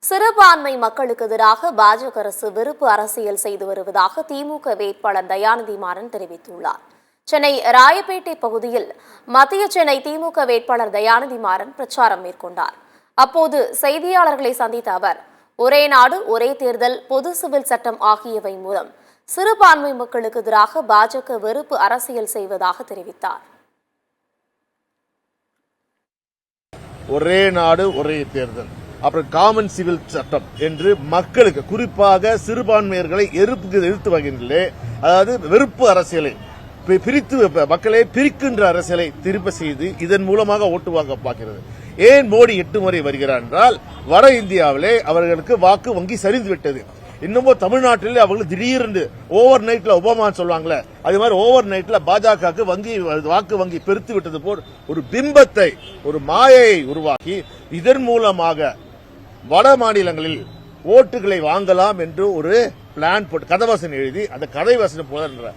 சிறுபான்மை மக்களுக்கு எதிராக பாஜக அரசு வெறுப்பு அரசியல் செய்து வருவதாக திமுக வேட்பாளர் தயாநிதி மாறன் தெரிவித்துள்ளார். சென்னை ராயப்பேட்டை பகுதியில் மத்திய சென்னை திமுக வேட்பாளர் தயாநிதி மாறன் பிரச்சாரம் மேற்கொண்டார். அப்போது செய்தியாளர்களை சந்தித்த அவர், ஒரே நாடு ஒரே தேர்தல், பொது சிவில் சட்டம் ஆகியவை மூலம் சிறுபான்மை மக்களுக்கு எதிராக பாஜக வெறுப்பு அரசியல் செய்வதாக தெரிவித்தார். ஒரே நாடு ஒரே தேர்தல், அப்புறம் காமன் சிவில் சட்டம் என்று மக்களுக்கு, குறிப்பாக சிறுபான்மையர்களை எதிர்த்து வருகின்றே, அதாவது வெறுப்பு அரசியலை பிரித்து மக்களை பிரிக்கின்ற அரசியலை திரும்ப செய்து இதன் மூலமாக ஓட்டு வாங்க பார்க்கிறது. ஏன் மோடி 8 முறை வருகிறார் என்றால், வட இந்தியாவிலே அவர்களுக்கு வாக்கு வங்கி சரிந்து விட்டது. இன்னமும் தமிழ்நாட்டிலே அவர்கள் திடீரென்று ஓவர் நைட்ல ஒபாமான்னு சொல்லுவாங்களே, அது மாதிரி ஓவர் நைட்ல பாஜக வாக்கு வங்கி பெருத்து விட்டது போல் ஒரு பிம்பத்தை, ஒரு மாயையை உருவாக்கி இதன் மூலமாக வட மாநிலங்களில் ஓட்டுகளை வாங்கலாம் என்று ஒரு பிளான் போட்டு கதை வசனம் எழுதி அந்த கதை வசனம் போல